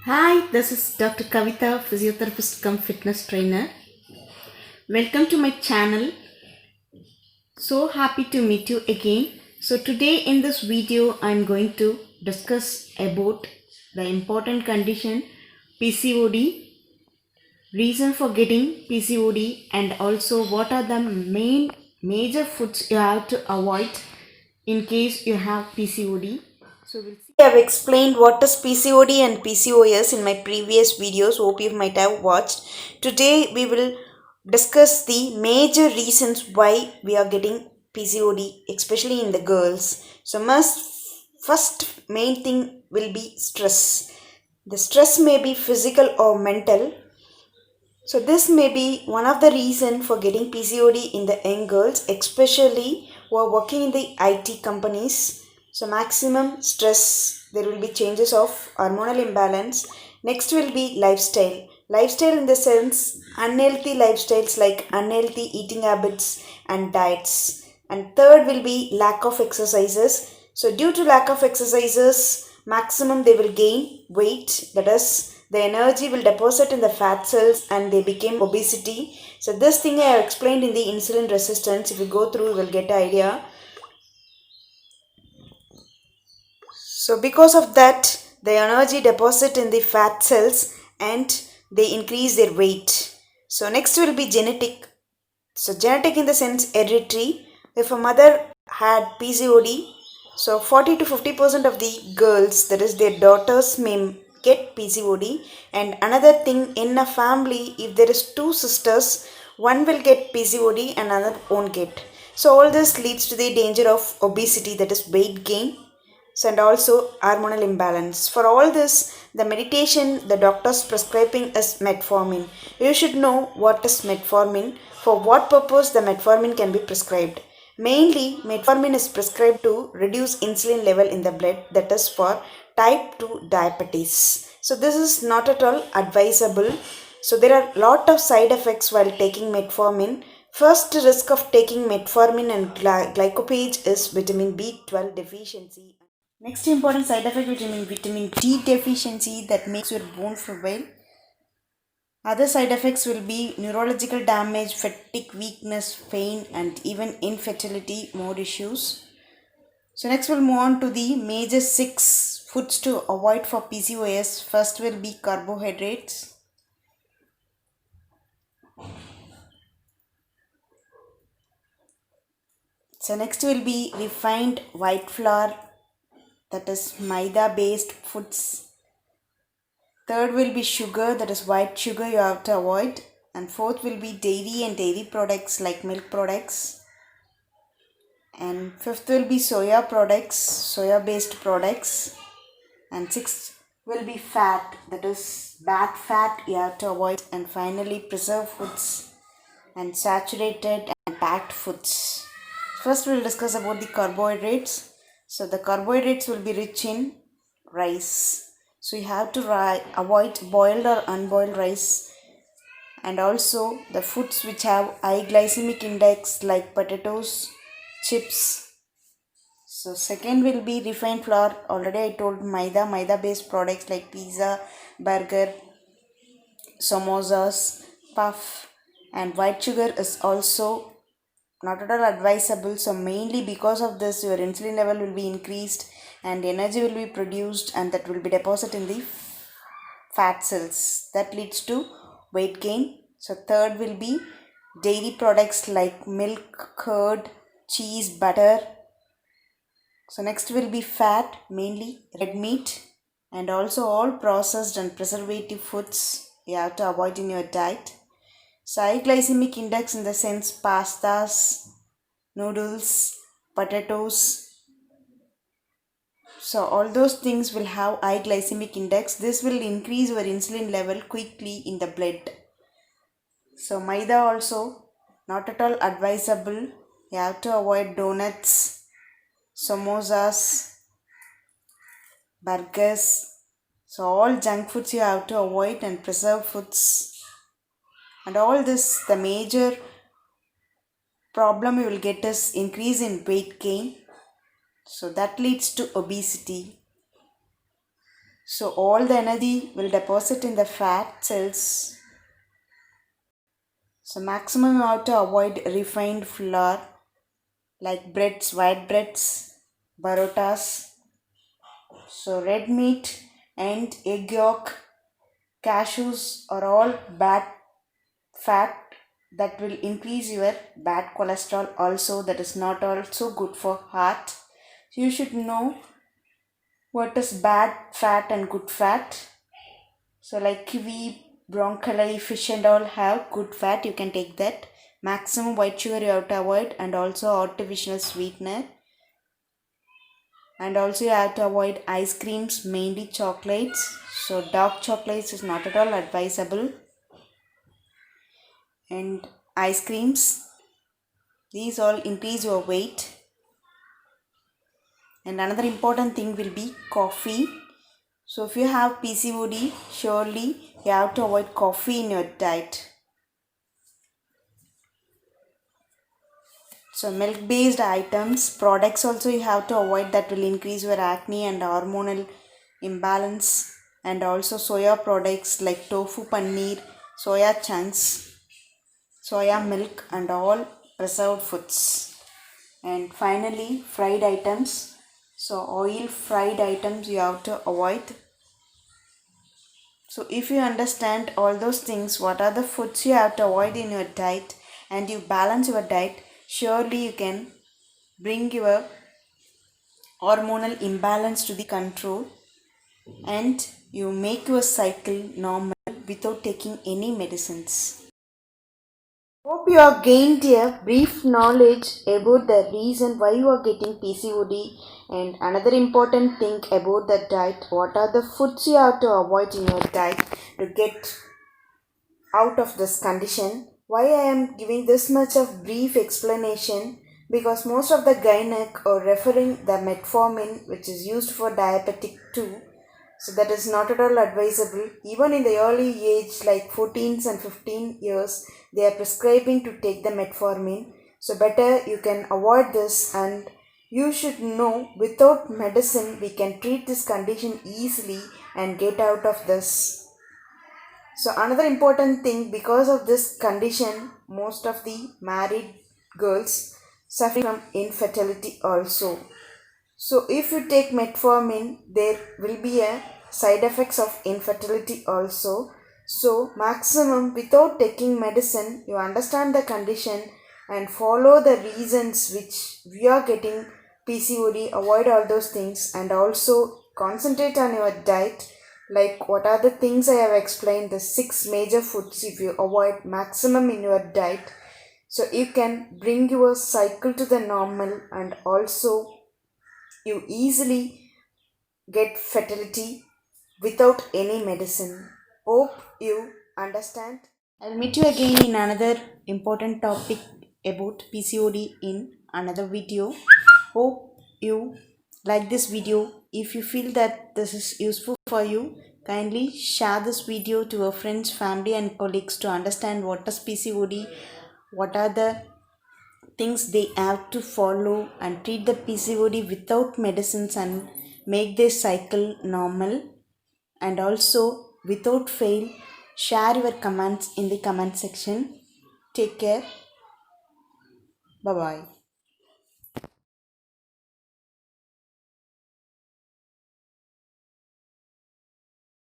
Hi, this is Dr. Kavita, physiotherapist cum fitness trainer. Welcome to my channel. So happy to meet you again. So today in this video I'm going to discuss about the important condition PCOD, reason for getting PCOD, and also what are the main major foods you have to avoid in case you have PCOD. So we'll see. I have explained what is PCOD and PCOS in my previous videos. Hope you might have watched. Today we will discuss the major reasons why we are getting PCOD, especially in the girls. So first main thing will be stress. The stress may be physical or mental. So this may be one of the reason for getting PCOD in the young girls, especially who are working in the IT companies. So maximum stress, there will be changes of hormonal imbalance. Next will be lifestyle. Lifestyle in the sense unhealthy lifestyles like unhealthy eating habits and diets. And third will be lack of exercises. So due to lack of exercises, maximum they will gain weight, that is the energy will deposit in the fat cells and they become obesity. So this thing I have explained in the insulin resistance. If you go through, you will get an idea. So because of that, the energy deposit in the fat cells and they increase their weight. So next will be genetic. So genetic in the sense hereditary. If a mother had PCOD, so 40 to 50% of the girls, that is their daughters, may get PCOD. And another thing, in a family, if there is two sisters, one will get PCOD and another won't get. So all this leads to the danger of obesity, that is weight gain, so, and also hormonal imbalance. For all this, the meditation the doctors prescribing is metformin. You should know what is metformin, for what purpose the metformin can be prescribed. Mainly, metformin is prescribed to reduce insulin level in the blood, that is for type 2 diabetes. So this is not at all advisable. So there are lot of side effects while taking metformin. First risk of taking metformin and glycopage is vitamin B12 deficiency. Next important side effect vitamin D deficiency that makes your bone fragile. Other side effects will be neurological damage, fatigue, weakness, pain, and even infertility mode issues. So next we'll move on to the major 6 foods to avoid for PCOS. First will be carbohydrates. So next will be refined white flour, that is maida based foods. Third will be sugar, that is white sugar you have to avoid. And fourth will be dairy and dairy products like milk products. And fifth will be soya products, soya based products. And sixth will be fat, that is bad fat you have to avoid. And finally, preserved foods and saturated and packed foods. First, we'll discuss about the carbohydrates. So, the carbohydrates will be rich in rice. So, you have to avoid boiled or unboiled rice, and also the foods which have high glycemic index like potatoes, chips. So, second will be refined flour. Already I told maida based products like pizza, burger, samosas, puff, and white sugar is also not at all advisable. So mainly because of this your insulin level will be increased and energy will be produced and that will be deposited in the fat cells, that leads to weight gain. So third will be dairy products like milk, curd, cheese, butter. So next will be fat, mainly red meat, and also all processed and preservative foods you have to avoid in your diet. So high glycemic index in the sense pastas, noodles, potatoes. So all those things will have high glycemic index. This will increase your insulin level quickly in the blood. So maida also not at all advisable. You have to avoid donuts, samosas, burgers. So all junk foods you have to avoid and preserved foods. And all this, the major problem you will get is increase in weight gain. So that leads to obesity. So all the energy will deposit in the fat cells. So maximum you have to avoid refined flour like breads, white breads, parotas. So red meat and egg yolk, cashews are all bad fat that will increase your bad cholesterol also, that is not also good for heart. So you should know what is bad fat and good fat. So like kiwi, broccoli, fish and all have good fat, you can take that. Maximum white sugar you have to avoid, and also artificial sweetener. And also you have to avoid ice creams, mainly chocolates. So dark chocolates is not at all advisable. And ice creams, these all increase your weight. And another important thing will be coffee. So if you have PCOD, surely you have to avoid coffee in your diet. So milk based items, products also you have to avoid, that will increase your acne and hormonal imbalance. And also soya products like tofu, paneer, soya chunks, soya milk and all preserved foods. And finally fried items. So oil fried items you have to avoid. So if you understand all those things, what are the foods you have to avoid in your diet, and you balance your diet, surely you can bring your hormonal imbalance to the control, and you make your cycle normal without taking any medicines. Hope you have gained a brief knowledge about the reason why you are getting PCOD, and another important thing about the diet, what are the foods you have to avoid in your diet to get out of this condition. Why I am giving this much of brief explanation, because most of the gynec are referring the metformin which is used for diabetic too. So that is not at all advisable. Even in the early age like 14s and 15 years, they are prescribing to take the metformin. So better you can avoid this, and you should know without medicine we can treat this condition easily and get out of this. So another important thing, because of this condition, most of the married girls suffer from infertility also. So if you take metformin, there will be a side effects of infertility also. So maximum without taking medicine, you understand the condition and follow the reasons which we are getting PCOD, avoid all those things, and also concentrate on your diet. Like what are the things I have explained, the 6 major foods if you avoid maximum in your diet, so you can bring your cycle to the normal, and also you easily get fertility without any medicine. Hope you understand. I'll meet you again in another important topic about PCOD in another video. Hope you like this video. If you feel that this is useful for you, kindly share this video to your friends, family and colleagues to understand what is PCOD, what are the things they have to follow, and treat the PCOD without medicines and make their cycle normal. And also without fail, share your comments in the comment section. Take care. Bye bye.